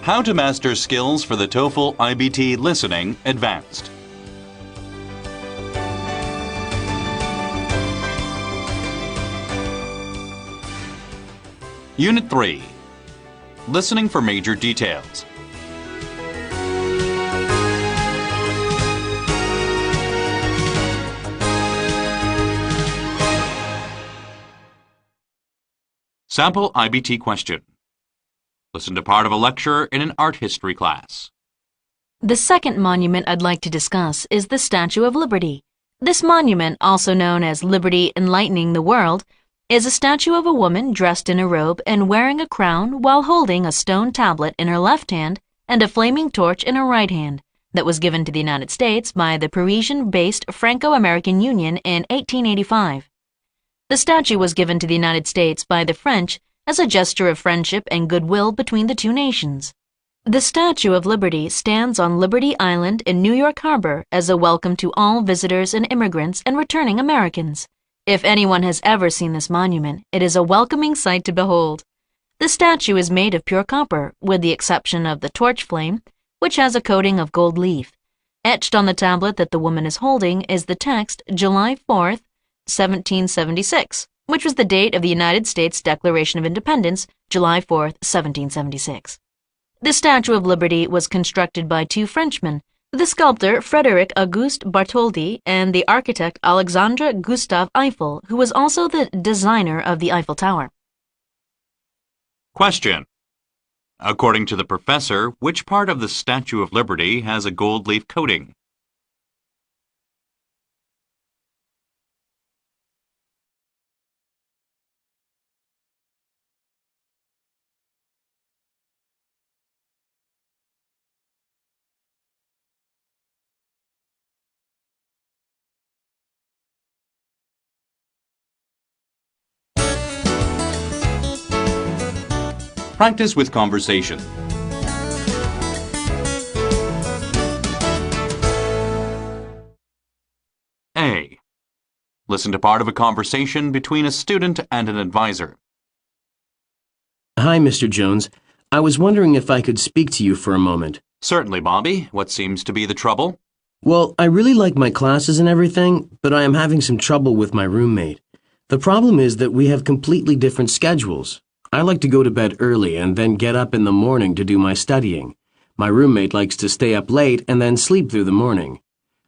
How to master skills for the TOEFL iBT Listening Advanced. Unit 3. Listening for major details. Sample iBT question. Listen to part of a lecture in an art history class. The second monument I'd like to discuss is the Statue of Liberty. This monument, also known as Liberty Enlightening the World, is a statue of a woman dressed in a robe and wearing a crown while holding a stone tablet in her left hand and a flaming torch in her right hand that was given to the United States by the Parisian-based Franco-American Union in 1885. The statue was given to the United States by the French as a gesture of friendship and goodwill between the two nations. The Statue of Liberty stands on Liberty Island in New York Harbor as a welcome to all visitors and immigrants and returning Americans. If anyone has ever seen this monument, it is a welcoming sight to behold. The statue is made of pure copper, with the exception of the torch flame, which has a coating of gold leaf. Etched on the tablet that the woman is holding is the text July 4th, 1776, which was the date of the United States Declaration of Independence, July 4th, 1776. The Statue of Liberty was constructed by two Frenchmen, the sculptor Frédéric Auguste Bartholdi and the architect Alexandre Gustave Eiffel, who was also the designer of the Eiffel Tower. Question. According to the professor, which part of the Statue of Liberty has a gold leaf coating? Practice with conversation. A. Listen to part of a conversation between a student and an advisor. Hi, Mr. Jones. I was wondering if I could speak to you for a moment. Certainly, Bobby. What seems to be the trouble? Well, I really like my classes and everything, but I am having some trouble with my roommate. The problem is that we have completely different schedules. I like to go to bed early and then get up in the morning to do my studying. My roommate likes to stay up late and then sleep through the morning.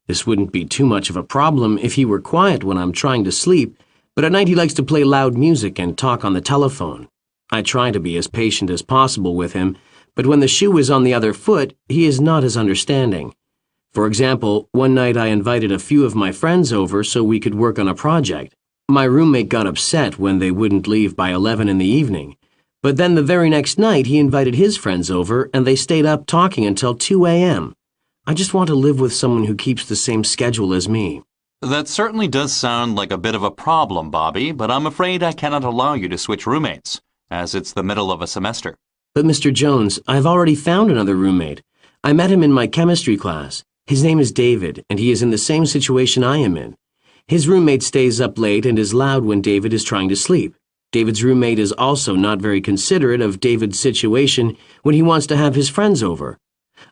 This wouldn't be too much of a problem if he were quiet when I'm trying to sleep, but at night he likes to play loud music and talk on the telephone. I try to be as patient as possible with him, but when the shoe is on the other foot, he is not as understanding. For example, one night I invited a few of my friends over so we could work on a project. My roommate got upset when they wouldn't leave by 11 in the evening. But then the very next night he invited his friends over and they stayed up talking until 2 a.m. I just want to live with someone who keeps the same schedule as me. That certainly does sound like a bit of a problem, Bobby, but I'm afraid I cannot allow you to switch roommates, as it's the middle of a semester. But Mr. Jones, I've already found another roommate. I met him in my chemistry class. His name is David, and he is in the same situation I am in. His roommate stays up late and is loud when David is trying to sleep. David's roommate is also not very considerate of David's situation when he wants to have his friends over.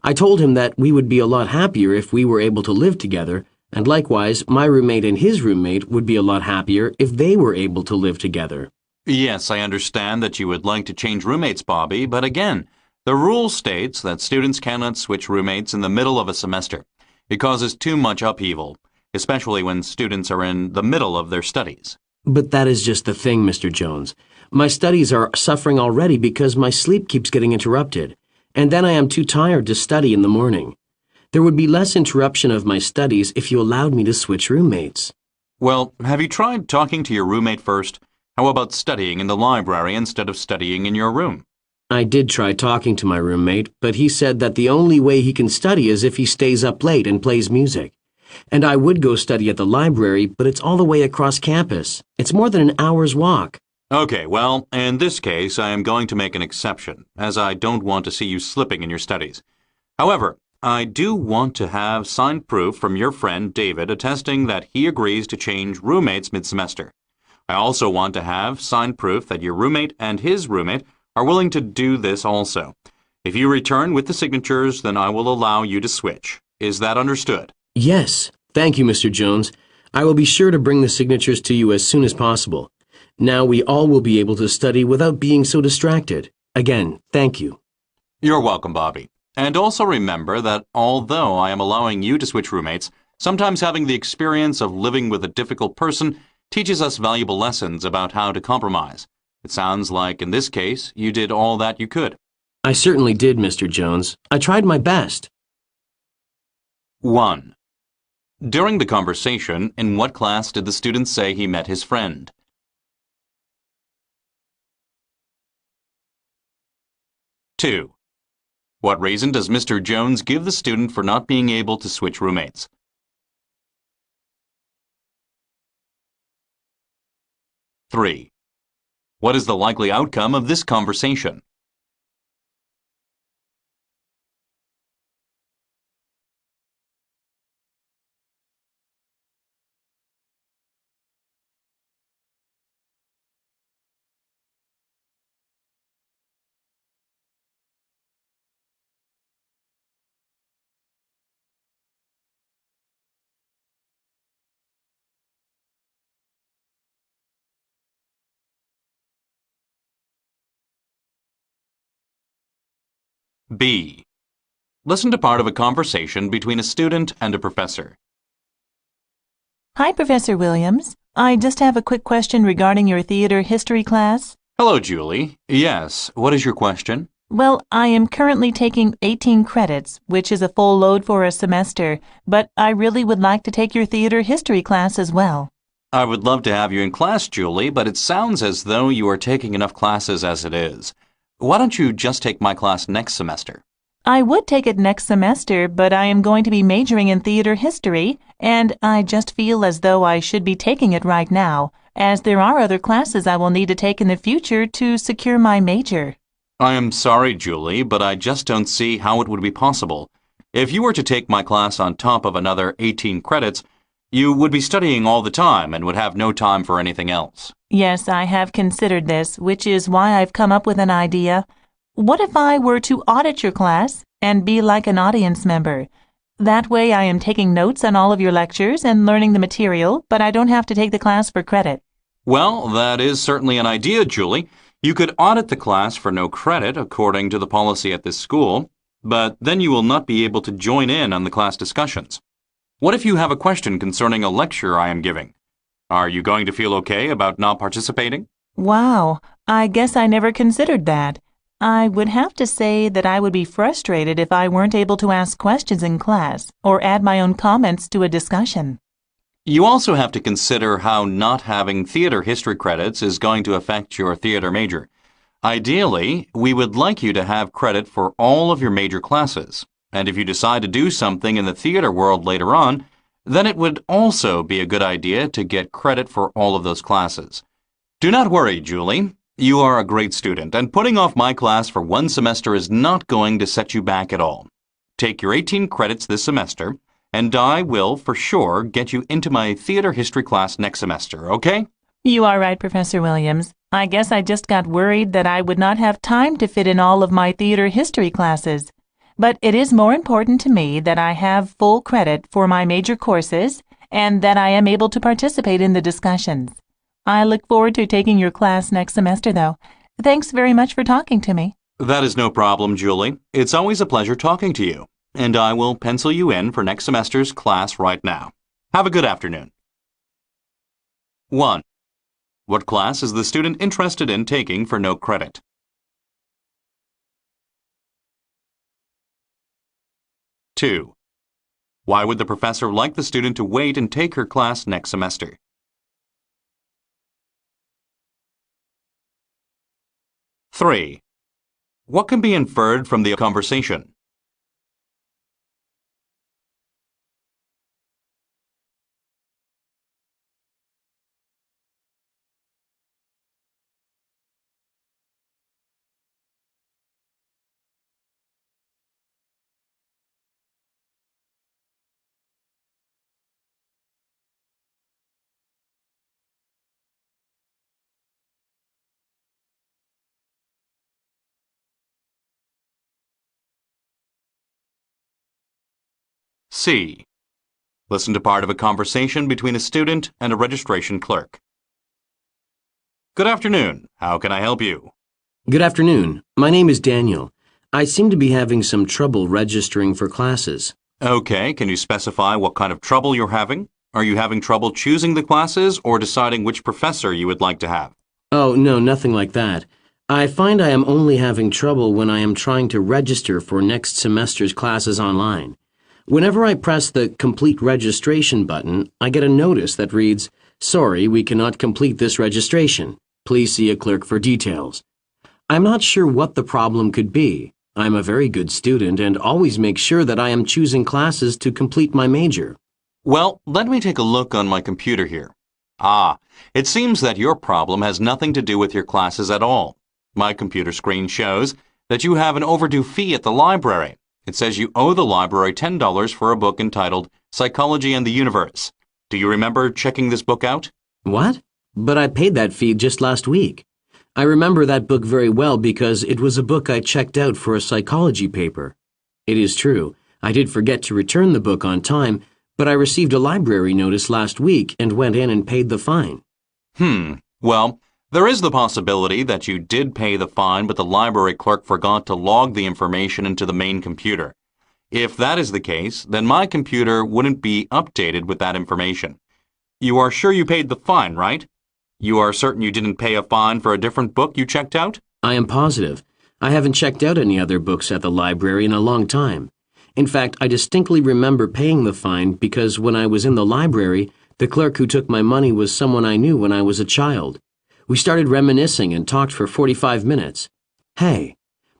I told him that we would be a lot happier if we were able to live together, and likewise, my roommate and his roommate would be a lot happier if they were able to live together. Yes, I understand that you would like to change roommates, Bobby, but again, the rule states that students cannot switch roommates in the middle of a semester. It causes too much upheaval, especially when students are in the middle of their studies. But that is just the thing, Mr. Jones. My studies are suffering already because my sleep keeps getting interrupted, and then I am too tired to study in the morning. There would be less interruption of my studies if you allowed me to switch roommates. Well, have you tried talking to your roommate first? How about studying in the library instead of studying in your room? I did try talking to my roommate, but he said that the only way he can study is if he stays up late and plays music. And I would go study at the library, but it's all the way across campus. It's more than an hour's walk. Okay, well, in this case, I am going to make an exception, as I don't want to see you slipping in your studies. However, I do want to have signed proof from your friend David attesting that he agrees to change roommates mid-semester. I also want to have signed proof that your roommate and his roommate are willing to do this also. If you return with the signatures, then I will allow you to switch. Is that understood? Yes, thank you, Mr. Jones. I will be sure to bring the signatures to you as soon as possible. Now we all will be able to study without being so distracted. Again, thank you. You're welcome, Bobby. And also remember that although I am allowing you to switch roommates, sometimes having the experience of living with a difficult person teaches us valuable lessons about how to compromise. It sounds like, in this case, you did all that you could. I certainly did, Mr. Jones. I tried my best. 1. During the conversation, in what class did the student say he met his friend? 2. What reason does Mr. Jones give the student for not being able to switch roommates? 3. What is the likely outcome of this conversation? B. Listen to part of a conversation between a student and a professor. Hi, Professor Williams. I just have a quick question regarding your theater history class. Hello, Julie. Yes, what is your question? Well, I am currently taking 18 credits, which is a full load for a semester, but I really would like to take your theater history class as well. I would love to have you in class, Julie, but it sounds as though you are taking enough classes as it is. Why don't you just take my class next semester? I would take it next semester, but I am going to be majoring in theater history, and I just feel as though I should be taking it right now, as there are other classes I will need to take in the future to secure my major. I am sorry, Julie, but I just don't see how it would be possible. If you were to take my class on top of another 18 credits, you would be studying all the time and would have no time for anything else. Yes, I have considered this, which is why I've come up with an idea. What if I were to audit your class and be like an audience member? That way I am taking notes on all of your lectures and learning the material, but I don't have to take the class for credit. Well, that is certainly an idea, Julie. You could audit the class for no credit according to the policy at this school, but then you will not be able to join in on the class discussions. What if you have a question concerning a lecture I am giving? Are you going to feel okay about not participating? Wow, I guess I never considered that. I would have to say that I would be frustrated if I weren't able to ask questions in class or add my own comments to a discussion. You also have to consider how not having theater history credits is going to affect your theater major. Ideally, we would like you to have credit for all of your major classes, and if you decide to do something in the theater world later on, then it would also be a good idea to get credit for all of those classes. Do not worry, Julie. You are a great student, and putting off my class for one semester is not going to set you back at all. Take your 18 credits this semester, and I will, for sure, get you into my theater history class next semester, okay? You are right, Professor Williams. I guess I just got worried that I would not have time to fit in all of my theater history classes. But it is more important to me that I have full credit for my major courses and that I am able to participate in the discussions. I look forward to taking your class next semester, though. Thanks very much for talking to me. That is no problem, Julie. It's always a pleasure talking to you, and I will pencil you in for next semester's class right now. Have a good afternoon. 1. What class is the student interested in taking for no credit? 2. Why would the professor like the student to wait and take her class next semester? 3. What can be inferred from the conversation? C. Listen to part of a conversation between a student and a registration clerk. Good afternoon. How can I help you? Good afternoon. My name is Daniel. I seem to be having some trouble registering for classes. Okay, can you specify what kind of trouble you're having? Are you having trouble choosing the classes or deciding which professor you would like to have? Oh, no, nothing like that. I find I am only having trouble when I am trying to register for next semester's classes online. Whenever I press the Complete Registration button, I get a notice that reads, "Sorry, we cannot complete this registration. Please see a clerk for details." I'm not sure what the problem could be. I'm a very good student and always make sure that I am choosing classes to complete my major. Well, let me take a look on my computer here. It seems that your problem has nothing to do with your classes at all. My computer screen shows that you have an overdue fee at the library. It says you owe the library $10 for a book entitled Psychology and the Universe. Do you remember checking this book out? What? But I paid that fee just last week. I remember that book very well because it was a book I checked out for a psychology paper. It is true, I did forget to return the book on time, but I received a library notice last week and went in and paid the fine. Well, there is the possibility that you did pay the fine, but the library clerk forgot to log the information into the main computer. If that is the case, then my computer wouldn't be updated with that information. You are sure you paid the fine, right? You are certain you didn't pay a fine for a different book you checked out? I am positive. I haven't checked out any other books at the library in a long time. In fact, I distinctly remember paying the fine because when I was in the library, the clerk who took my money was someone I knew when I was a child. We started reminiscing and talked for 45 minutes. Hey,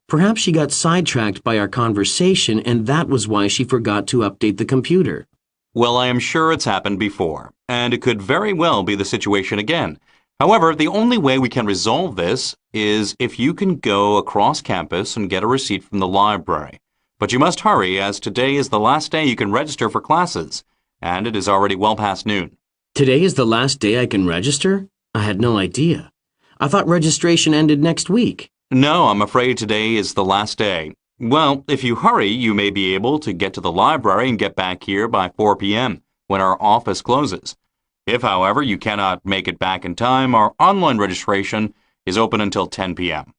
perhaps she got sidetracked by our conversation and that was why she forgot to update the computer. Well, I am sure it's happened before, and it could very well be the situation again. However, the only way we can resolve this is if you can go across campus and get a receipt from the library. But you must hurry, as today is the last day you can register for classes, and it is already well past noon. Today is the last day I can register? I had no idea. I thought registration ended next week. No, I'm afraid today is the last day. Well, if you hurry, you may be able to get to the library and get back here by 4 p.m. when our office closes. If, however, you cannot make it back in time, our online registration is open until 10 p.m.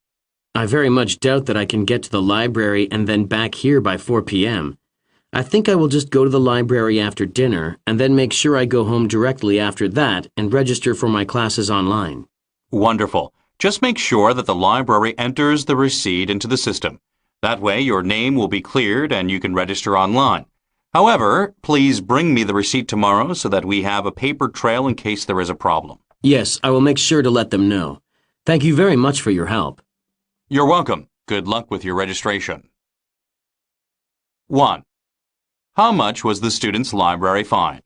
I very much doubt that I can get to the library and then back here by 4 p.m. I think I will just go to the library after dinner and then make sure I go home directly after that and register for my classes online. Wonderful. Just make sure that the library enters the receipt into the system. That way your name will be cleared and you can register online. However, please bring me the receipt tomorrow so that we have a paper trail in case there is a problem. Yes, I will make sure to let them know. Thank you very much for your help. You're welcome. Good luck with your registration. 1. How much was the student's library fine?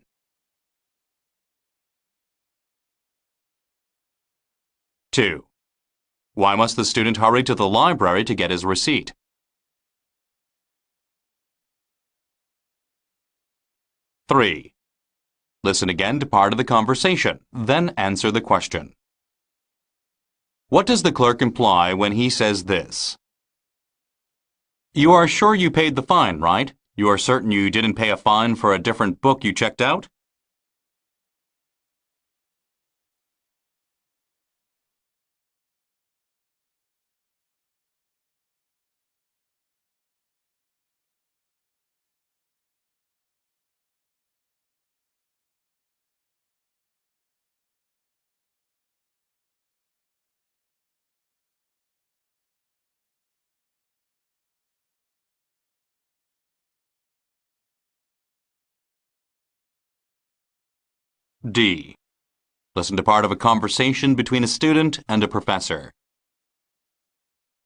2. Why must the student hurry to the library to get his receipt? 3. Listen again to part of the conversation, then answer the question. What does the clerk imply when he says this? You are sure you paid the fine, right? You are certain you didn't pay a fine for a different book you checked out? D. Listen to part of a conversation between a student and a professor.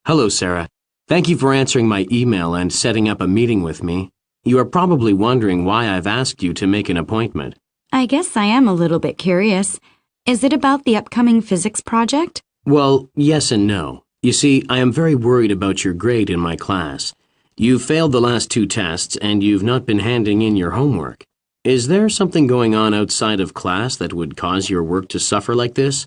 Hello, Sarah. Thank you for answering my email and setting up a meeting with me. You are probably wondering why I've asked you to make an appointment. I guess I am a little bit curious. Is it about the upcoming physics project? Well, yes and no. You see, I am very worried about your grade in my class. You've failed the last 2 tests and you've not been handing in your homework. Is there something going on outside of class that would cause your work to suffer like this?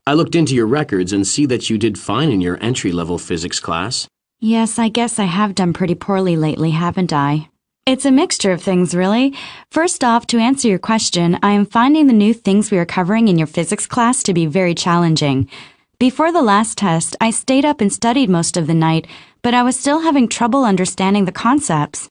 I looked into your records and see that you did fine in your entry-level physics class. Yes, I guess I have done pretty poorly lately, haven't I? It's a mixture of things, really. First off, to answer your question, I am finding the new things we are covering in your physics class to be very challenging. Before the last test, I stayed up and studied most of the night, but I was still having trouble understanding the concepts.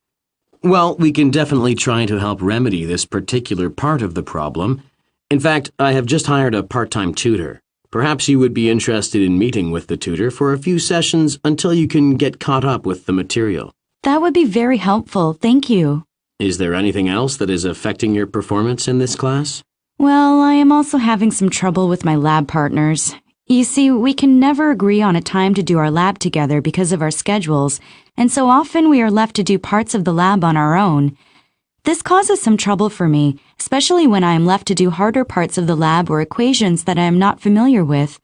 Well, we can definitely try to help remedy this particular part of the problem. In fact, I have just hired a part-time tutor. Perhaps you would be interested in meeting with the tutor for a few sessions until you can get caught up with the material. That would be very helpful, thank you. Is there anything else that is affecting your performance in this class? Well, I am also having some trouble with my lab partners. You see, we can never agree on a time to do our lab together because of our schedules, and so often we are left to do parts of the lab on our own. This causes some trouble for me, especially when I am left to do harder parts of the lab or equations that I am not familiar with.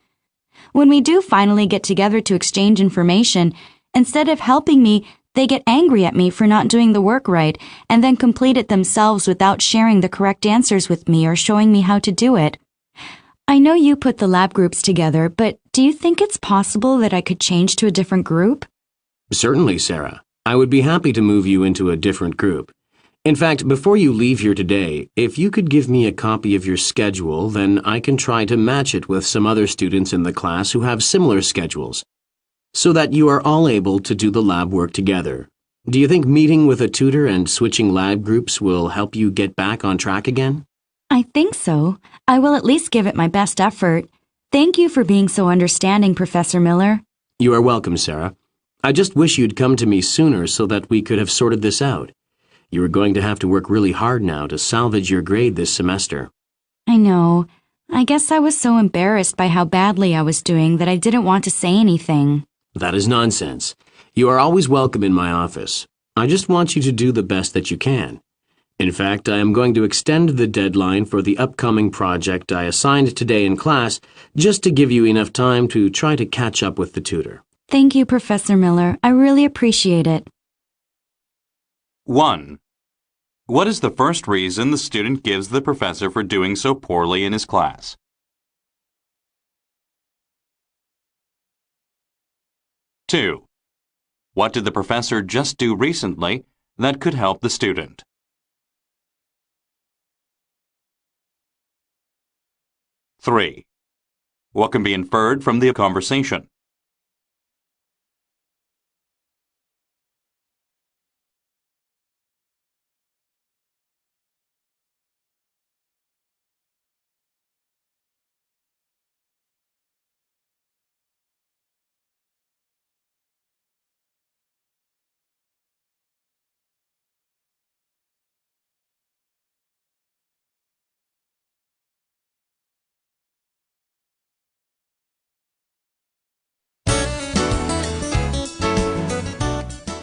When we do finally get together to exchange information, instead of helping me, they get angry at me for not doing the work right and then complete it themselves without sharing the correct answers with me or showing me how to do it. I know you put the lab groups together, but do you think it's possible that I could change to a different group? Certainly, Sarah. I would be happy to move you into a different group. In fact, before you leave here today, if you could give me a copy of your schedule, then I can try to match it with some other students in the class who have similar schedules, so that you are all able to do the lab work together. Do you think meeting with a tutor and switching lab groups will help you get back on track again? I think so. I will at least give it my best effort. Thank you for being so understanding, Professor Miller. You are welcome, Sarah. I just wish you'd come to me sooner so that we could have sorted this out. You are going to have to work really hard now to salvage your grade this semester. I know. I guess I was so embarrassed by how badly I was doing that I didn't want to say anything. That is nonsense. You are always welcome in my office. I just want you to do the best that you can. In fact, I am going to extend the deadline for the upcoming project I assigned today in class just to give you enough time to try to catch up with the tutor. Thank you, Professor Miller. I really appreciate it. 1. What is the first reason the student gives the professor for doing so poorly in his class? 2. What did the professor just do recently that could help the student? 3. What can be inferred from the conversation?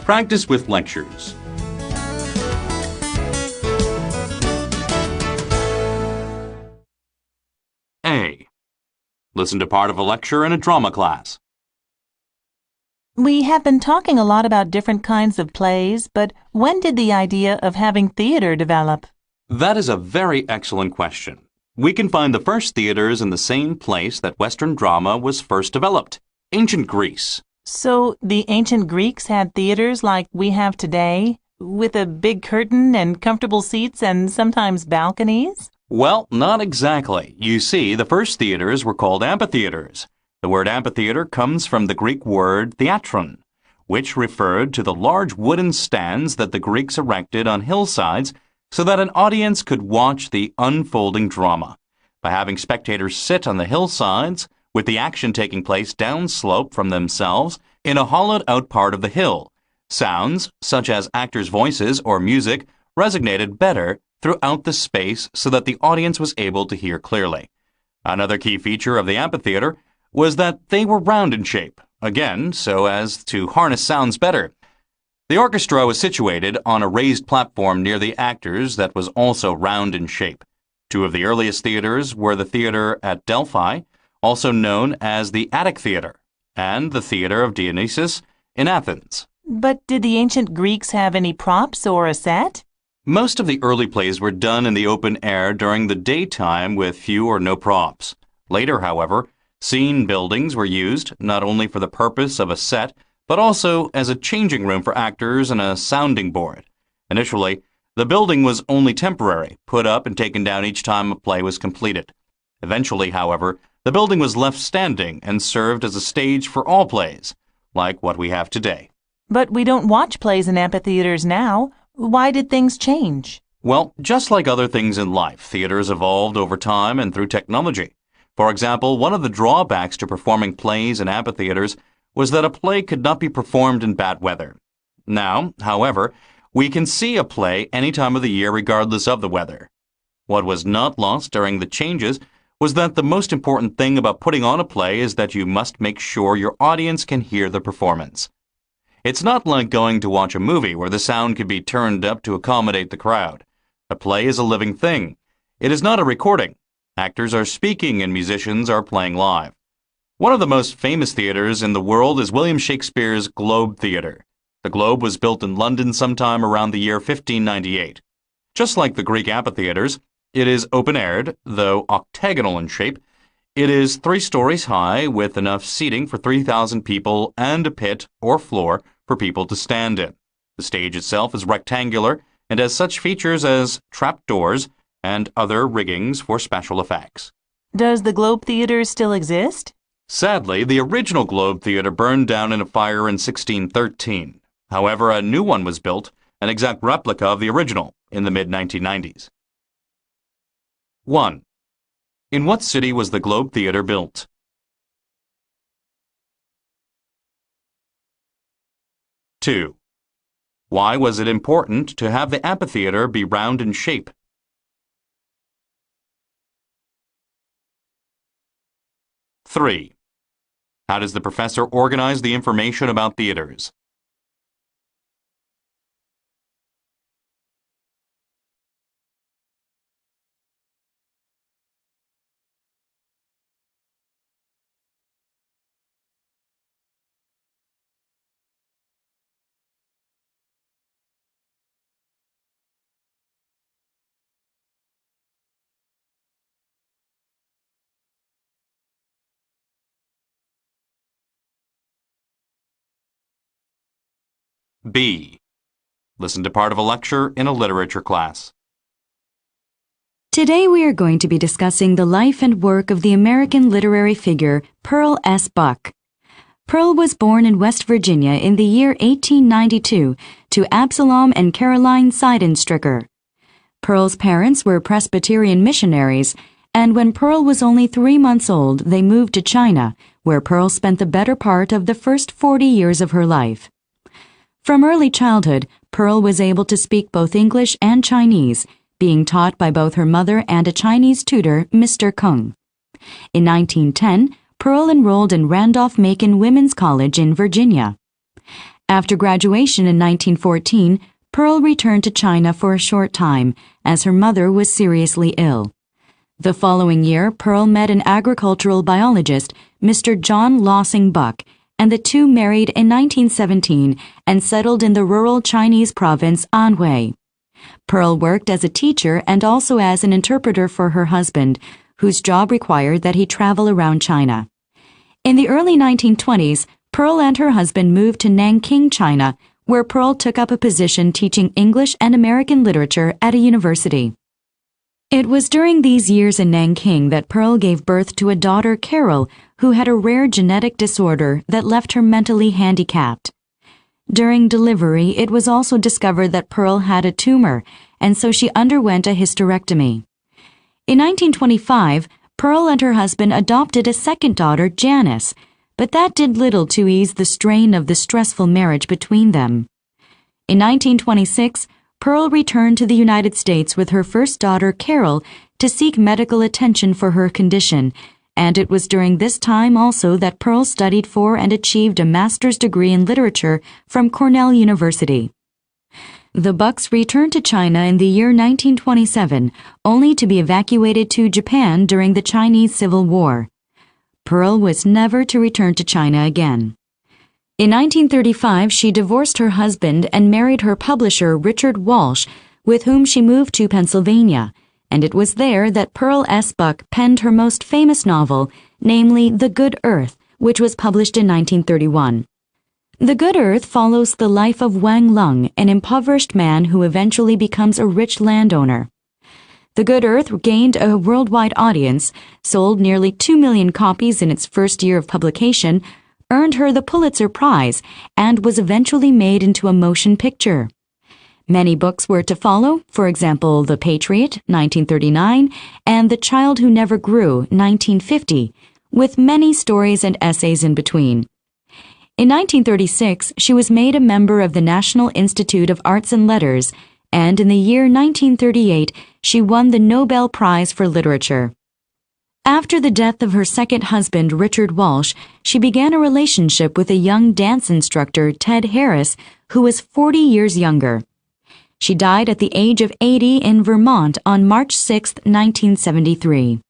Practice with lectures. A. Listen to part of a lecture in a drama class. We have been talking a lot about different kinds of plays, but when did the idea of having theater develop? That is a very excellent question. We can find the first theaters in the same place that Western drama was first developed, ancient Greece. So the ancient Greeks had theaters like we have today, with a big curtain and comfortable seats and sometimes balconies? Well, not exactly. You see, the first theaters were called amphitheaters. The word amphitheater comes from the Greek word theatron, which referred to the large wooden stands that the Greeks erected on hillsides so that an audience could watch the unfolding drama. By having spectators sit on the hillsides, with the action taking place downslope from themselves in a hollowed-out part of the hill, sounds, such as actors' voices or music, resonated better throughout the space so that the audience was able to hear clearly. Another key feature of the amphitheater was that they were round in shape, again, so as to harness sounds better. The orchestra was situated on a raised platform near the actors that was also round in shape. Two of the earliest theaters were the theater at Delphi, also known as the Attic Theater, and the Theater of Dionysus in Athens. But did the ancient Greeks have any props or a set? Most of the early plays were done in the open air during the daytime with few or no props. Later, however, scene buildings were used not only for the purpose of a set, but also as a changing room for actors and a sounding board. Initially, the building was only temporary, put up and taken down each time a play was completed. Eventually, however, the building was left standing and served as a stage for all plays, like what we have today. But we don't watch plays in amphitheaters now. Why did things change? Well, just like other things in life, theaters evolved over time and through technology. For example, one of the drawbacks to performing plays in amphitheaters was that a play could not be performed in bad weather. Now, however, we can see a play any time of the year regardless of the weather. What was not lost during the changes was that the most important thing about putting on a play is that you must make sure your audience can hear the performance. It's not like going to watch a movie where the sound can be turned up to accommodate the crowd. A play is a living thing. It is not a recording. Actors are speaking and musicians are playing live. One of the most famous theaters in the world is William Shakespeare's Globe Theatre. The Globe was built in London sometime around the year 1598. Just like the Greek amphitheaters, it is open-aired, though octagonal in shape. It is 3 stories high with enough seating for 3,000 people and a pit or floor for people to stand in. The stage itself is rectangular and has such features as trapdoors and other riggings for special effects. Does the Globe Theatre still exist? Sadly, the original Globe Theatre burned down in a fire in 1613. However, a new one was built, an exact replica of the original, in the mid-1990s. 1. In what city was the Globe Theatre built? 2. Why was it important to have the amphitheater be round in shape? 3. How does the professor organize the information about theaters? B. Listen to part of a lecture in a literature class. Today we are going to be discussing the life and work of the American literary figure Pearl S. Buck. Pearl was born in West Virginia in the year 1892 to Absalom and Caroline Seidenstricker. Pearl's parents were Presbyterian missionaries, and when Pearl was only 3 months old, they moved to China, where Pearl spent the better part of the first 40 years of her life. From early childhood, Pearl was able to speak both English and Chinese, being taught by both her mother and a Chinese tutor, Mr. Kung. In 1910, Pearl enrolled in Randolph-Macon Women's College in Virginia. After graduation in 1914, Pearl returned to China for a short time, as her mother was seriously ill. The following year, Pearl met an agricultural biologist, Mr. John Lossing Buck, and the two married in 1917 and settled in the rural Chinese province Anhui. Pearl worked as a teacher and also as an interpreter for her husband, whose job required that he travel around China. In the early 1920s, Pearl and her husband moved to Nanking, China, where Pearl took up a position teaching English and American literature at a university. It was during these years in Nanking that Pearl gave birth to a daughter, Carol, who had a rare genetic disorder that left her mentally handicapped. During delivery, it was also discovered that Pearl had a tumor, and so she underwent a hysterectomy. In 1925, Pearl and her husband adopted a second daughter, Janice, but that did little to ease the strain of the stressful marriage between them. In 1926, Pearl returned to the United States with her first daughter, Carol, to seek medical attention for her condition, and it was during this time also that Pearl studied for and achieved a master's degree in literature from Cornell University. The Bucks returned to China in the year 1927, only to be evacuated to Japan during the Chinese Civil War. Pearl was never to return to China again. In 1935, she divorced her husband and married her publisher, Richard Walsh, with whom she moved to Pennsylvania, and it was there that Pearl S. Buck penned her most famous novel, namely The Good Earth, which was published in 1931. The Good Earth follows the life of Wang Lung, an impoverished man who eventually becomes a rich landowner. The Good Earth gained a worldwide audience, sold nearly 2 million copies in its first year of publication, earned her the Pulitzer Prize, and was eventually made into a motion picture. Many books were to follow, for example, The Patriot, 1939, and The Child Who Never Grew, 1950, with many stories and essays in between. In 1936, she was made a member of the National Institute of Arts and Letters, and in the year 1938, she won the Nobel Prize for Literature. After the death of her second husband, Richard Walsh, she began a relationship with a young dance instructor, Ted Harris, who was 40 years younger. She died at the age of 80 in Vermont on March 6, 1973.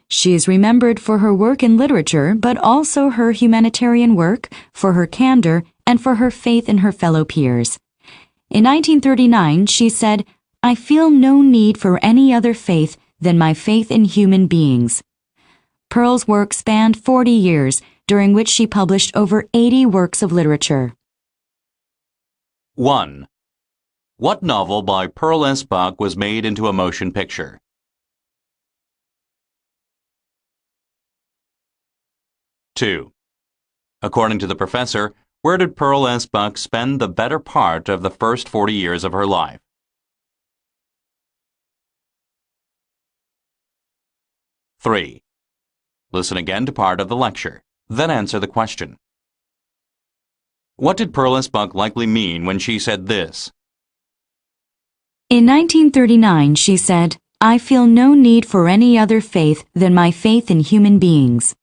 She is remembered for her work in literature, but also her humanitarian work, for her candor, and for her faith in her fellow peers. In 1939, she said, "I feel no need for any other faith than my faith in human beings." Pearl's work spanned 40 years, during which she published over 80 works of literature. 1. What novel by Pearl S. Buck was made into a motion picture? 2. According to the professor, where did Pearl S. Buck spend the better part of the first 40 years of her life? 3. Listen again to part of the lecture, then answer the question. What did Pearl S. Buck likely mean when she said this? In 1939, she said, "I feel no need for any other faith than my faith in human beings."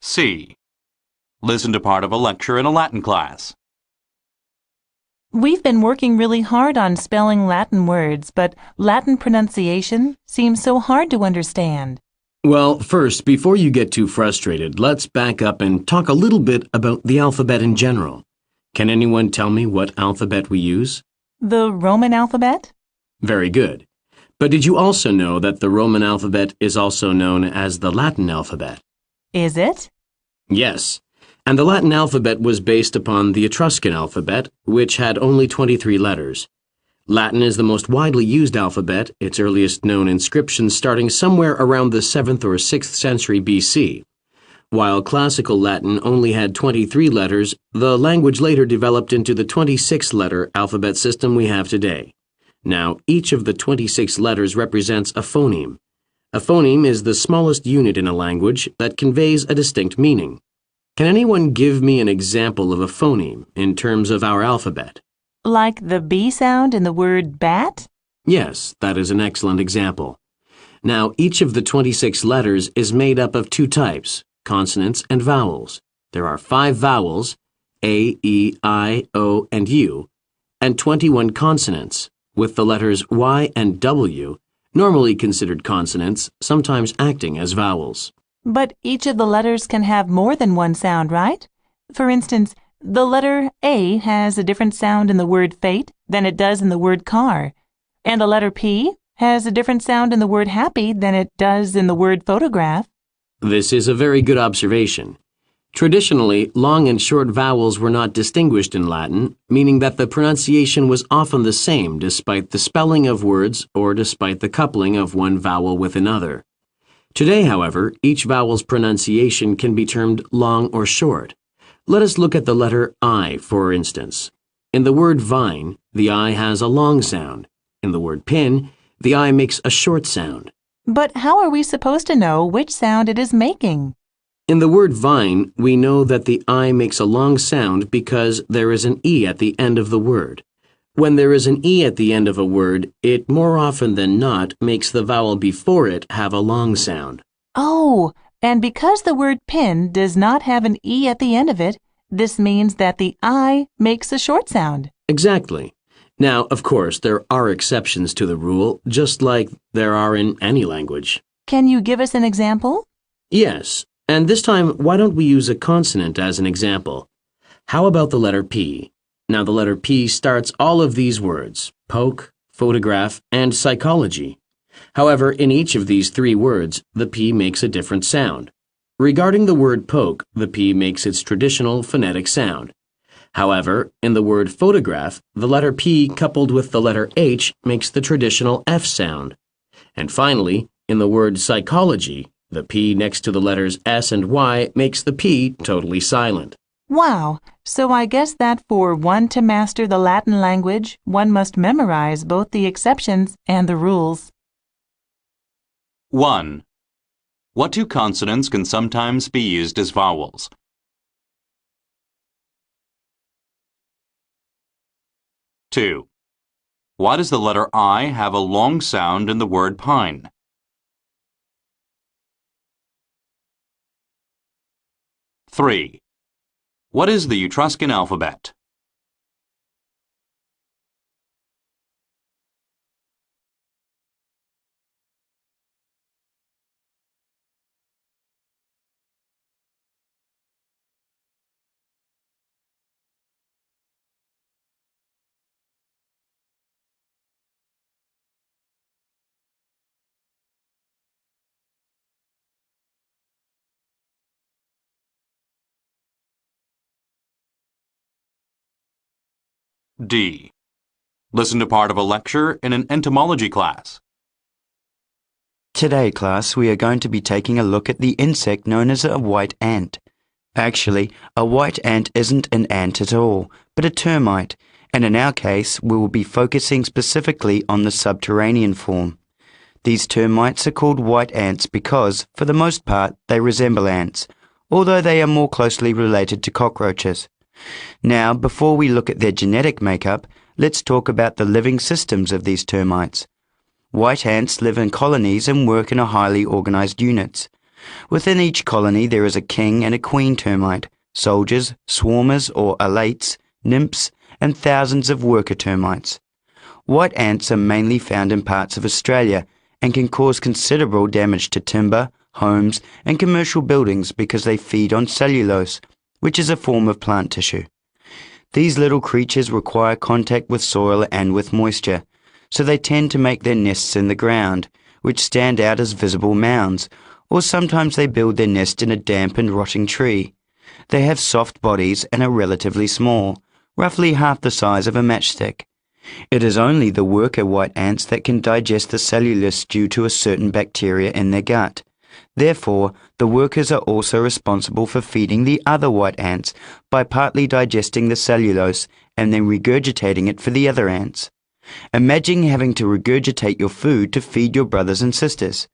C. Listen to part of a lecture in a Latin class. We've been working really hard on spelling Latin words, but Latin pronunciation seems so hard to understand. Well, first, before you get too frustrated, let's back up and talk a little bit about the alphabet in general. Can anyone tell me what alphabet we use? The Roman alphabet? Very good. But did you also know that the Roman alphabet is also known as the Latin alphabet? Is it? Yes. And the Latin alphabet was based upon the Etruscan alphabet, which had only 23 letters. Latin is the most widely used alphabet, its earliest known inscriptions starting somewhere around the 7th or 6th century BC. While classical Latin only had 23 letters, the language later developed into the 26-letter alphabet system we have today. Now, each of the 26 letters represents a phoneme. A phoneme is the smallest unit in a language that conveys a distinct meaning. Can anyone give me an example of a phoneme in terms of our alphabet? Like the B sound in the word bat? Yes, that is an excellent example. Now, each of the 26 letters is made up of two types, consonants and vowels. There are 5 vowels, A, E, I, O, and U, and 21 consonants, with the letters Y and W, normally considered consonants, sometimes acting as vowels. But each of the letters can have more than one sound, right? For instance, the letter A has a different sound in the word fate than it does in the word car, and the letter P has a different sound in the word happy than it does in the word photograph. This is a very good observation. Traditionally, long and short vowels were not distinguished in Latin, meaning that the pronunciation was often the same despite the spelling of words or despite the coupling of one vowel with another. Today, however, each vowel's pronunciation can be termed long or short. Let us look at the letter I, for instance. In the word vine, the I has a long sound. In the word pin, the I makes a short sound. But how are we supposed to know which sound it is making? In the word vine, we know that the I makes a long sound because there is an E at the end of the word. When there is an E at the end of a word, it more often than not makes the vowel before it have a long sound. Oh, and because the word pin does not have an E at the end of it, This means that the I makes a short sound. Exactly. Now, of course, there are exceptions to the rule, just like there are in any language. Can you give us an example? Yes, and this time, why don't we use a consonant as an example? How about the letter P? Now, the letter P starts all of these words: poke, photograph, and psychology. However, in each of these three words, the P makes a different sound. Regarding the word poke, the P makes its traditional phonetic sound. However, in the word photograph, the letter P coupled with the letter H makes the traditional F sound. And finally, in the word psychology, the P next to the letters S and Y makes the P totally silent. Wow! So I guess that for one to master the Latin language, one must memorize both the exceptions and the rules. 1. What two consonants can sometimes be used as vowels? 2. Why does the letter I have a long sound in the word pine? 3. What is the Etruscan alphabet? D. Listen to part of a lecture in an entomology class. Today, class, we are going to be taking a look at the insect known as a white ant. Actually, a white ant isn't an ant at all, but a termite, and in our case, we will be focusing specifically on the subterranean form. These termites are called white ants because, for the most part, they resemble ants, although they are more closely related to cockroaches. Now, before we look at their genetic makeup, let's talk about the living systems of these termites. White ants live in colonies and work in highly organized units. Within each colony there is a king and a queen termite, soldiers, swarmers or alates, nymphs, and thousands of worker termites. White ants are mainly found in parts of Australia and can cause considerable damage to timber, homes, and commercial buildings because they feed on cellulose, which is a form of plant tissue. These little creatures require contact with soil and with moisture, so they tend to make their nests in the ground, which stand out as visible mounds, or sometimes they build their nest in a damp and rotting tree. They have soft bodies and are relatively small, roughly half the size of a matchstick. It is only the worker white ants that can digest the cellulose due to a certain bacteria in their gut. Therefore, the workers are also responsible for feeding the other white ants by partly digesting the cellulose and then regurgitating it for the other ants. Imagine having to regurgitate your food to feed your brothers and sisters.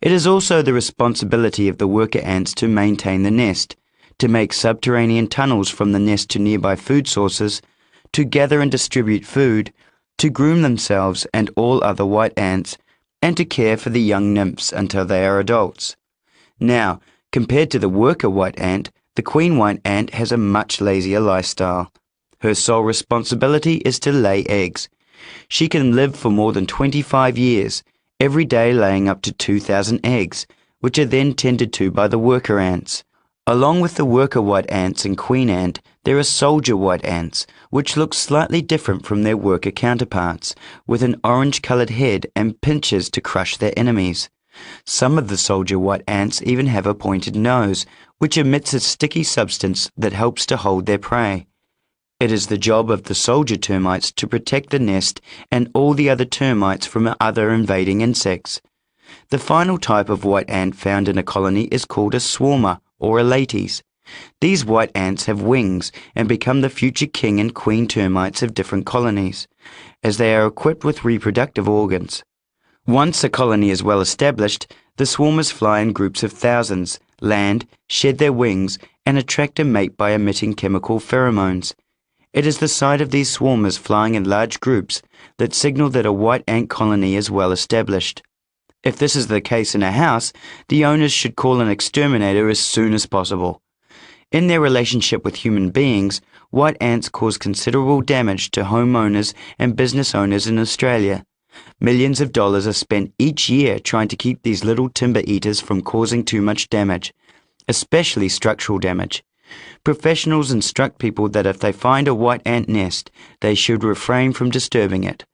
It is also the responsibility of the worker ants to maintain the nest, to make subterranean tunnels from the nest to nearby food sources, to gather and distribute food, to groom themselves and all other white ants, and to care for the young nymphs until they are adults. Now, compared to the worker white ant, the queen white ant has a much lazier lifestyle. Her sole responsibility is to lay eggs. She can live for more than 25 years, every day laying up to 2,000 eggs, which are then tended to by the worker ants. Along with the worker white ants and queen ant, there are soldier white ants, which look slightly different from their worker counterparts, with an orange-colored head and pincers to crush their enemies. Some of the soldier white ants even have a pointed nose, which emits a sticky substance that helps to hold their prey. It is the job of the soldier termites to protect the nest and all the other termites from other invading insects. The final type of white ant found in a colony is called a swarmer or elates. These white ants have wings and become the future king and queen termites of different colonies, as they are equipped with reproductive organs. Once a colony is well established, the swarmers fly in groups of thousands, land, shed their wings, and attract a mate by emitting chemical pheromones. It is the sight of these swarmers flying in large groups that signal that a white ant colony is well established. If this is the case in a house, the owners should call an exterminator as soon as possible. In their relationship with human beings, white ants cause considerable damage to homeowners and business owners in Australia. Millions of dollars are spent each year trying to keep these little timber eaters from causing too much damage, especially structural damage. Professionals instruct people that if they find a white ant nest, they should refrain from disturbing it.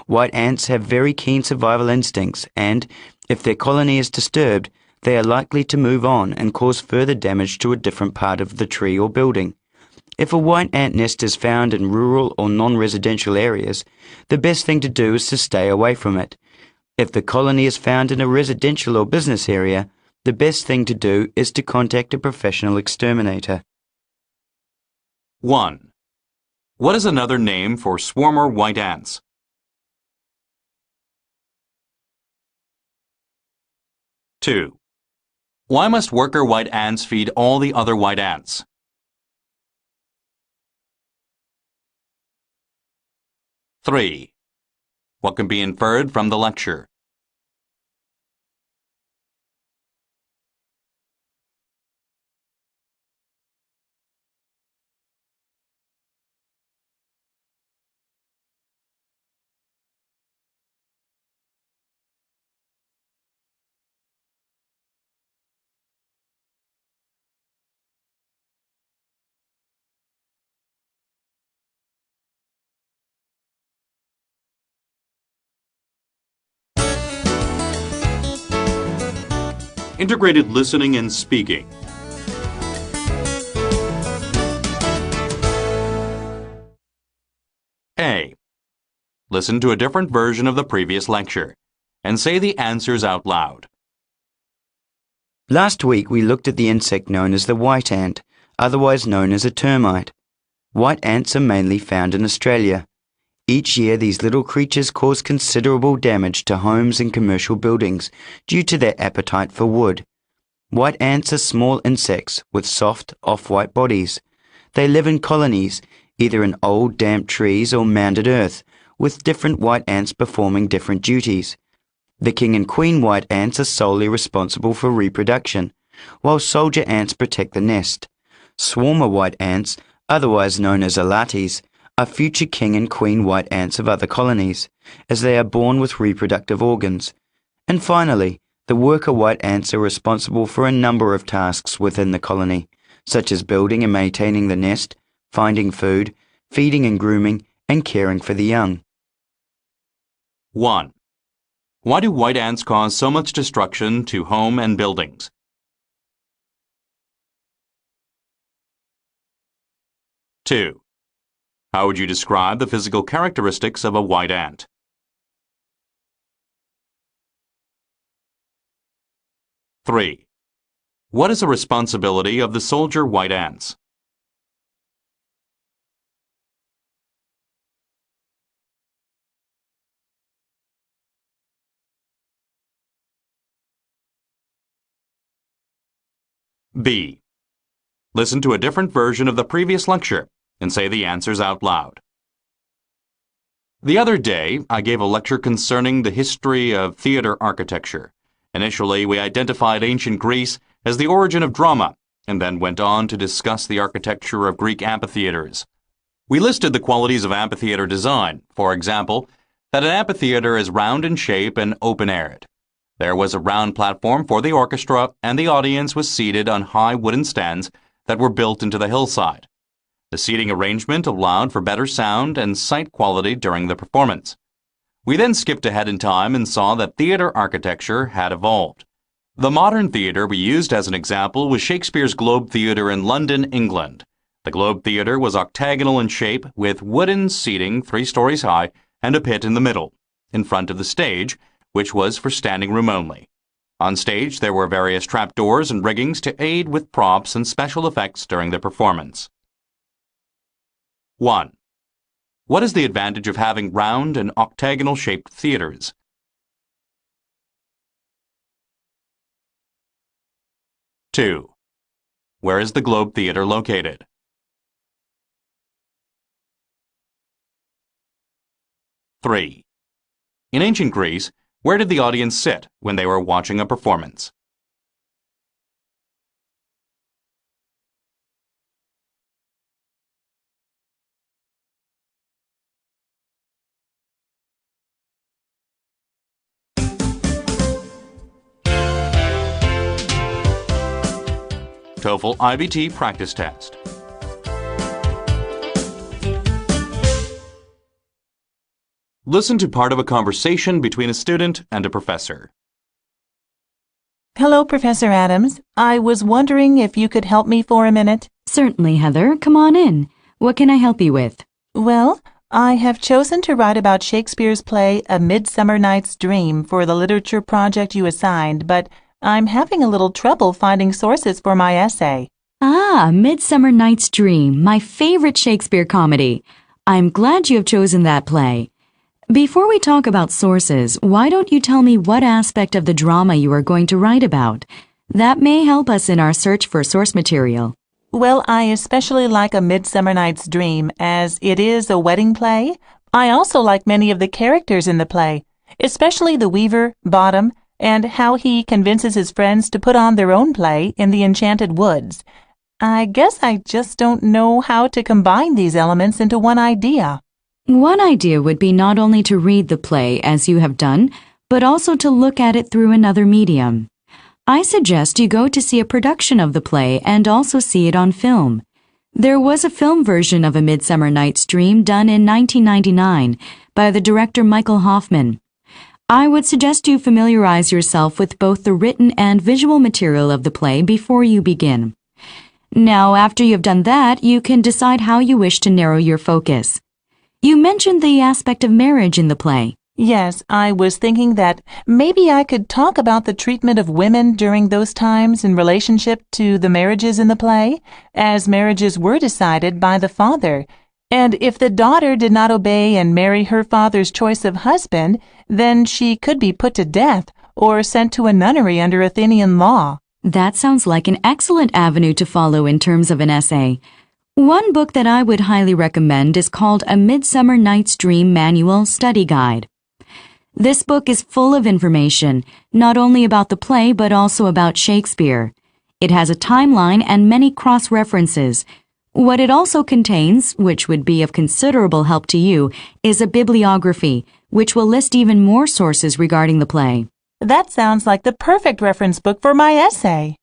White ants have very keen survival instincts and, if their colony is disturbed, they are likely to move on and cause further damage to a different part of the tree or building. If a white ant nest is found in rural or non-residential areas, the best thing to do is to stay away from it. If the colony is found in a residential or business area, the best thing to do is to contact a professional exterminator. 1. What is another name for swarmer white ants? 2. Why must worker white ants feed all the other white ants? 3. What can be inferred from the lecture? Integrated listening and speaking. A. Listen to a different version of the previous lecture and say the answers out loud. Last week we looked at the insect known as the white ant, otherwise known as a termite. White ants are mainly found in Australia. Each year these little creatures cause considerable damage to homes and commercial buildings due to their appetite for wood. White ants are small insects with soft, off-white bodies. They live in colonies, either in old damp trees or mounded earth, with different white ants performing different duties. The king and queen white ants are solely responsible for reproduction, while soldier ants protect the nest. Swarmer white ants, otherwise known as alates, are future king and queen white ants of other colonies, as they are born with reproductive organs. And finally, the worker white ants are responsible for a number of tasks within the colony, such as building and maintaining the nest, finding food, feeding and grooming, and caring for the young. 1. Why do white ants cause so much destruction to home and buildings? 2. How would you describe the physical characteristics of a white ant? 3. What is the responsibility of the soldier white ants? 4. B. Listen to a different version of the previous lecture and say the answers out loud. The other day, I gave a lecture concerning the history of theater architecture. Initially, we identified ancient Greece as the origin of drama, and then went on to discuss the architecture of Greek amphitheaters. We listed the qualities of amphitheater design, for example, that an amphitheater is round in shape and open-aired. There was a round platform for the orchestra, and the audience was seated on high wooden stands that were built into the hillside. The seating arrangement allowed for better sound and sight quality during the performance. We then skipped ahead in time and saw that theater architecture had evolved. The modern theater we used as an example was Shakespeare's Globe Theatre in London, England. The Globe Theatre was octagonal in shape with wooden seating 3 stories high and a pit in the middle, in front of the stage, which was for standing room only. On stage, there were various trapdoors and riggings to aid with props and special effects during the performance. 1. What is the advantage of having round and octagonal-shaped theaters? 2. Where is the Globe Theatre located? 3. In ancient Greece, where did the audience sit when they were watching a performance? TOEFL iBT practice test. Listen to part of a conversation between a student and a professor. Hello, Professor Adams. I was wondering if you could help me for a minute. Certainly, Heather. Come on in. What can I help you with? Well, I have chosen to write about Shakespeare's play A Midsummer Night's Dream for the literature project you assigned, but I'm having a little trouble finding sources for my essay. Ah, Midsummer Night's Dream, my favorite Shakespeare comedy. I'm glad you have chosen that play. Before we talk about sources, why don't you tell me what aspect of the drama you are going to write about? That may help us in our search for source material. Well, I especially like A Midsummer Night's Dream, as it is a wedding play. I also like many of the characters in the play, especially the weaver, Bottom, and how he convinces his friends to put on their own play in the Enchanted Woods. I guess I just don't know how to combine these elements into one idea. One idea would be not only to read the play as you have done, but also to look at it through another medium. I suggest you go to see a production of the play and also see it on film. There was a film version of A Midsummer Night's Dream done in 1999 by the director Michael Hoffman. I would suggest you familiarize yourself with both the written and visual material of the play before you begin. Now, after you've done that, you can decide how you wish to narrow your focus. You mentioned the aspect of marriage in the play. Yes, I was thinking that maybe I could talk about the treatment of women during those times in relationship to the marriages in the play, as marriages were decided by the father. And if the daughter did not obey and marry her father's choice of husband, then she could be put to death or sent to a nunnery under Athenian law. That sounds like an excellent avenue to follow in terms of an essay. One book that I would highly recommend is called A Midsummer Night's Dream Manual Study Guide. This book is full of information, not only about the play but also about Shakespeare. It has a timeline and many cross-references. What it also contains, which would be of considerable help to you, is a bibliography, which will list even more sources regarding the play. That sounds like the perfect reference book for my essay.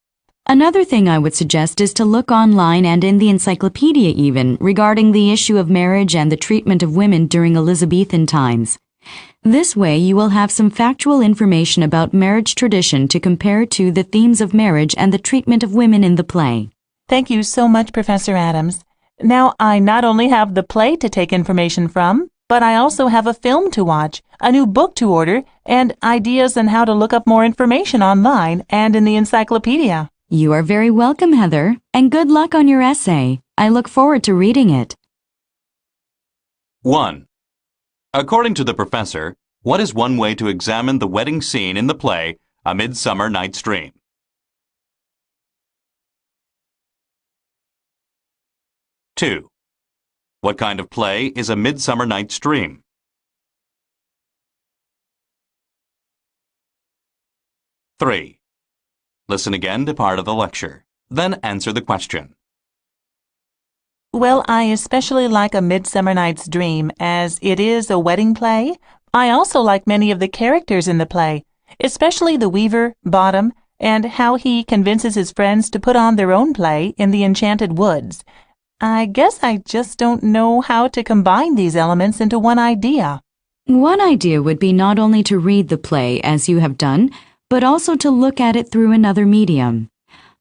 Another thing I would suggest is to look online and in the encyclopedia even regarding the issue of marriage and the treatment of women during Elizabethan times. This way you will have some factual information about marriage tradition to compare to the themes of marriage and the treatment of women in the play. Thank you so much, Professor Adams. Now I not only have the play to take information from, but I also have a film to watch, a new book to order, and ideas on how to look up more information online and in the encyclopedia. You are very welcome, Heather, and good luck on your essay. I look forward to reading it. 1. According to the professor, what is one way to examine the wedding scene in the play A Midsummer Night's Dream? 2. What kind of play is A Midsummer Night's Dream? 3. Listen again to part of the lecture, then answer the question. Well, I especially like A Midsummer Night's Dream, as it is a wedding play. I also like many of the characters in the play, especially the weaver, Bottom, and how he convinces his friends to put on their own play in the Enchanted Woods. I guess I just don't know how to combine these elements into one idea. One idea would be not only to read the play as you have done, but also to look at it through another medium.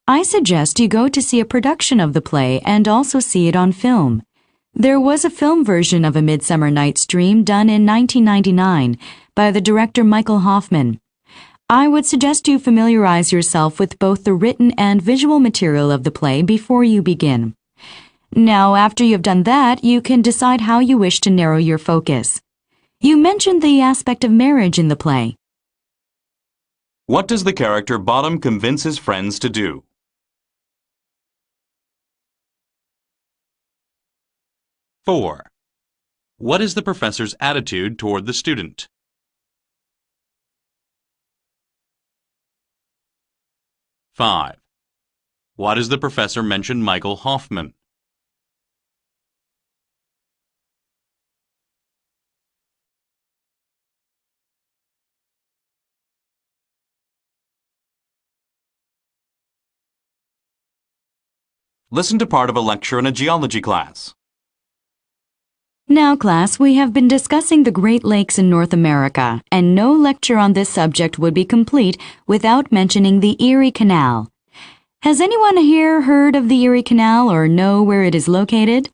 I suggest you go to see a production of the play and also see it on film. There was a film version of A Midsummer Night's Dream done in 1999 by the director Michael Hoffman. I would suggest you familiarize yourself with both the written and visual material of the play before you begin. Now, after you've done that, you can decide how you wish to narrow your focus. You mentioned the aspect of marriage in the play. What does the character Bottom convince his friends to do? 4. What is the professor's attitude toward the student? 5. Why does the professor mention Michael Hoffman? Listen to part of a lecture in a geology class. Now, class, we have been discussing the Great Lakes in North America, and no lecture on this subject would be complete without mentioning the Erie Canal. Has anyone here heard of the Erie Canal or know where it is located?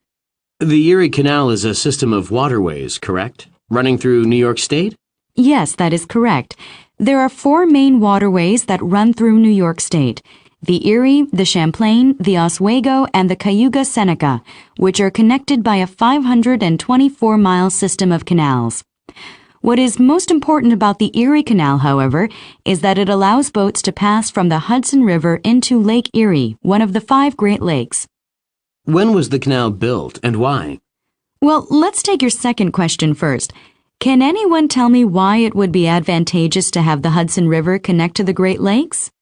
The Erie Canal is a system of waterways, correct? Running through New York State? Yes, that is correct. There are 4 main waterways that run through New York State: the Erie, the Champlain, the Oswego, and the Cayuga Seneca, which are connected by a 524-mile system of canals. What is most important about the Erie Canal, however, is that it allows boats to pass from the Hudson River into Lake Erie, one of the 5 Great Lakes. When was the canal built and why? Well, let's take your second question first. Can anyone tell me why it would be advantageous to have the Hudson River connect to the Great Lakes?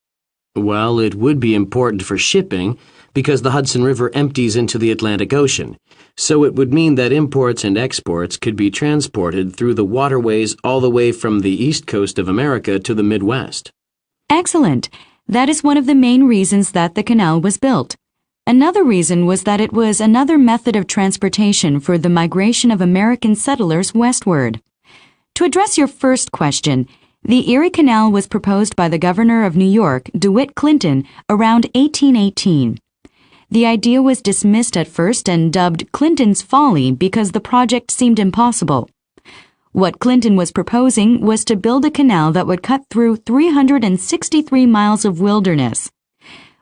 Well, it would be important for shipping because the Hudson River empties into the Atlantic Ocean, so it would mean that imports and exports could be transported through the waterways all the way from the east coast of America to the Midwest. Excellent. That is one of the main reasons that the canal was built. Another reason was that it was another method of transportation for the migration of American settlers westward. To address your first question, the Erie Canal was proposed by the governor of New York, DeWitt Clinton, around 1818. The idea was dismissed at first and dubbed Clinton's Folly because the project seemed impossible. What Clinton was proposing was to build a canal that would cut through 363 miles of wilderness.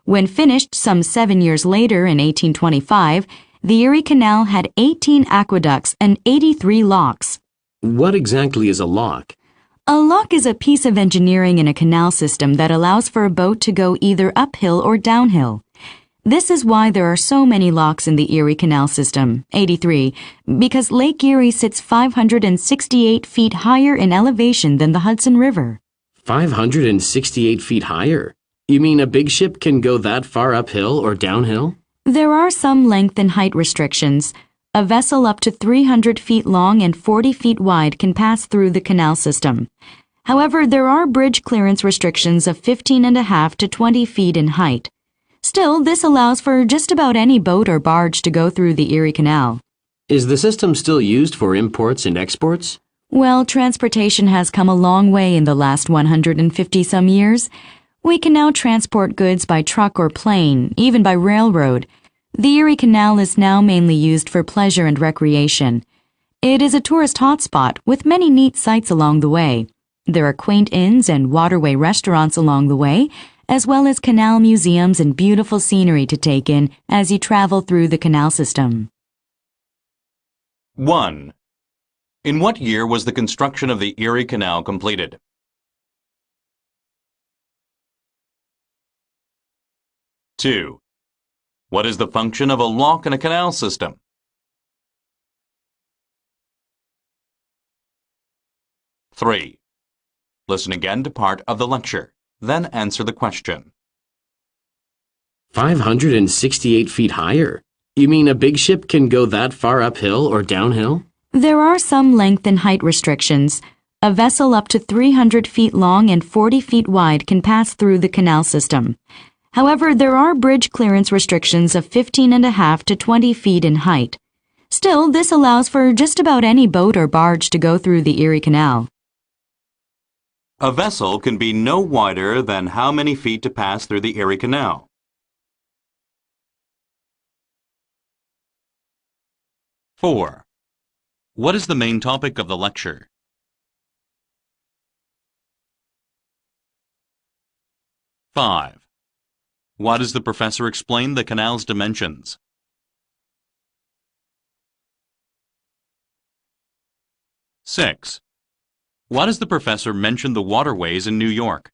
When finished some 7 years later in 1825, the Erie Canal had 18 aqueducts and 83 locks. What exactly is a lock? A lock is a piece of engineering in a canal system that allows for a boat to go either uphill or downhill. This is why there are so many locks in the Erie Canal system, 83, because Lake Erie sits 568 feet higher in elevation than the Hudson River. 568 feet higher? You mean a big ship can go that far uphill or downhill? There are some length and height restrictions. A vessel up to 300 feet long and 40 feet wide can pass through the canal system. However, there are bridge clearance restrictions of 15.5 to 20 feet in height. Still, this allows for just about any boat or barge to go through the Erie Canal. Is the system still used for imports and exports? Well, transportation has come a long way in the last 150-some years. We can now transport goods by truck or plane, even by railroad. The Erie Canal is now mainly used for pleasure and recreation. It is a tourist hotspot with many neat sights along the way. There are quaint inns and waterway restaurants along the way, as well as canal museums and beautiful scenery to take in as you travel through the canal system. 1. In what year was the construction of the Erie Canal completed? 2. What is the function of a lock in a canal system? 3. Listen again to part of the lecture, then answer the question. 568 feet higher? You mean a big ship can go that far uphill or downhill? There are some length and height restrictions. A vessel up to 300 feet long and 40 feet wide can pass through the canal system. However, there are bridge clearance restrictions of 15.5 to 20 feet in height. Still, this allows for just about any boat or barge to go through the Erie Canal. A vessel can be no wider than how many feet to pass through the Erie Canal? 4. What is the main topic of the lecture? 5. Why does the professor explain the canal's dimensions? 6. Why does the professor mention the waterways in New York?